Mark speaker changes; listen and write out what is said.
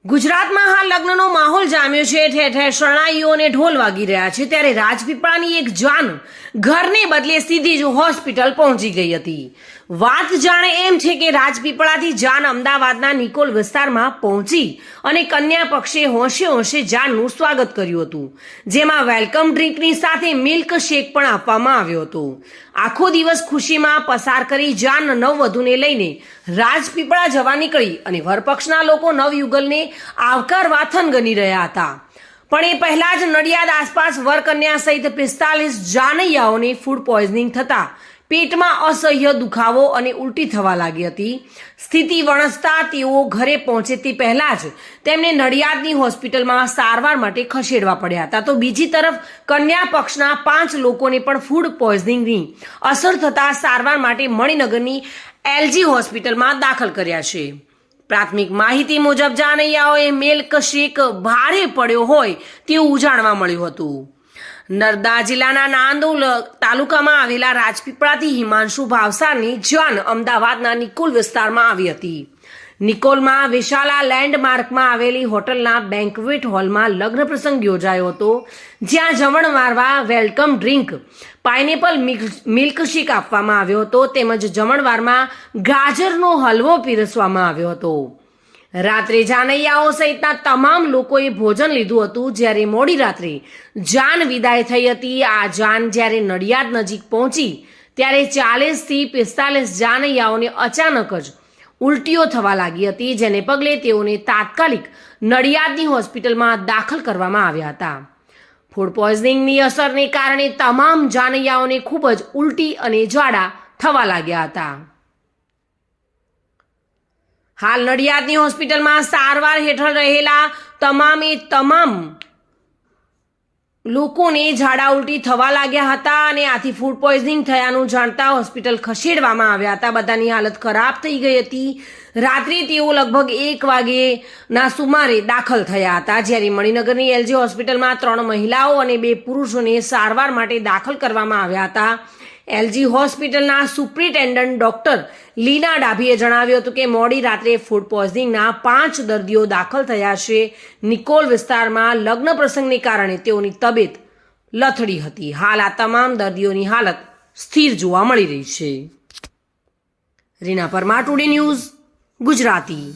Speaker 1: ગુજરાતમાં હાલ લગ્નનો માહોલ જામ્યો છે। ઠેર ઠેર શરણાઈઓ અને ઢોલ વાગી રહ્યા છે, ત્યારે રાજપીપળાની એક જાન ઘરને બદલે સીધી જ હોસ્પિટલ પહોંચી ગઈ હતી। વાત જાણે એમ છે કે રાજપીપળાથી જાન અમદાવાદના નિકોલ વિસ્તારમાં પહોંચી અને કન્યા પક્ષે હોંશે હોંશે જાનનું સ્વાગત કર્યું હતું, જેમાં વેલકમ ડ્રિંકની સાથે મિલ્ક શેક પણ આપવામાં આવ્યો હતો। આખો દિવસ ખુશીમાં પસાર કરી જાન નવવધુને લઈને રાજપીપળા જવા નીકળી અને વરપક્ષના લોકો નવયુગલને આવકારવા થનગની રહ્યા હતા। પણ એ પહેલા જ નડિયાદ આસપાસ વરકન્યા સહિત 45 જાનૈયાઓને ફૂડ પોઈઝનિંગ થતા પેટમાં અસહ્ય દુખાવો અને ઉલટી થવા લાગી હતી। સ્થિતિ વણસતા તેઓ ઘરે પહોંચે તે પહેલા જ તેમને નડિયાદની હોસ્પિટલમાં સારવાર માટે ખસેડવા પડ્યા હતા। તો બીજી તરફ કન્યા પક્ષના 5 લોકોને પણ ફૂડ પોઈઝનિંગની અસર થતા સારવાર માટે મણિનગરની એલજી હોસ્પિટલમાં દાખલ કર્યા છે। પ્રાથમિક માહિતી મુજબ જાનૈયાઓએ મિલ્ક શેક ભારે પડ્યો હોય તેવું જાણવા મળ્યું હતું। નર્મદા જિલ્લાના નાંદોલ તાલુકામાં આવેલા રાજપીપળાથી હિમાંશુ ભાવસારની જાન અમદાવાદના નિકોલ વિસ્તારમાં આવી હતી। નિકોલમાં વિશાલા લેન્ડમાર્કમાં આવેલી હોટલના બેન્ક્વેટ હોલમાં લગ્ન પ્રસંગ યોજાયો હતો, જ્યાં જમણવારમાં વેલકમ ડ્રિંક પાઇનેપલ મિલ્કશેક આપવામાં આવ્યો હતો, તેમજ જમણવારમાં ગાજરનો હલવો પીરસવામાં આવ્યો હતો। રાત્રે જાનૈયાઓ સહિતના તમામ લોકોએ ભોજન લીધું હતું, જ્યારે મોડી રાત્રે જાન વિદાય થઈ હતી। આ જાન જ્યારે નડિયાદ નજીક પહોંચી ત્યારે 40 થી 45 જાનૈયાઓને અચાનક જ ઉલટીઓ થવા લાગી હતી, જેને પગલે તેઓને તાત્કાલિક નડિયાદની હોસ્પિટલમાં દાખલ કરવામાં આવ્યા હતા। ફૂડ પોઈઝનિંગની અસરને કારણે તમામ જાનૈયાઓને ખૂબ જ ઉલટી અને ઝાડા થવા લાગ્યા હતા। હાલ નડિયાદની હોસ્પિટલમાં સારવાર હેઠળ રહેલા તમામ લોકોને ઝાડા ઉલટી થવા લાગ્યા હતા અને આથી ફૂડ પોઈઝનિંગ થયાનું જાણતા હોસ્પિટલ ખસેડવામાં આવ્યા હતા। બધાની હાલત ખરાબ થઈ ગઈ હતી। રાત્રે તેઓ લગભગ 1 વાગ્યેના સુમારે દાખલ થયા હતા, જ્યારે મણિનગરની એલજી હોસ્પિટલમાં 3 મહિલાઓ અને 2 પુરુષોને સારવાર માટે દાખલ કરવામાં આવ્યા હતા। એલજી હોસ્પિટલના સુપ્રિન્ટેન્ડન્ટ ડોક્ટર લીના ડાભીએ જણાવ્યું હતું કે મોડી રાત્રે ફૂડ પોઈઝનિંગના 5 દર્દીઓ દાખલ થયા છે। નિકોલ વિસ્તારમાં લગ્ન પ્રસંગને કારણે તેઓની તબિયત લથડી હતી। હાલ આ તમામ દર્દીઓની હાલત સ્થિર જોવા મળી રહી છે। Reena Parmar, today news, Gujarati.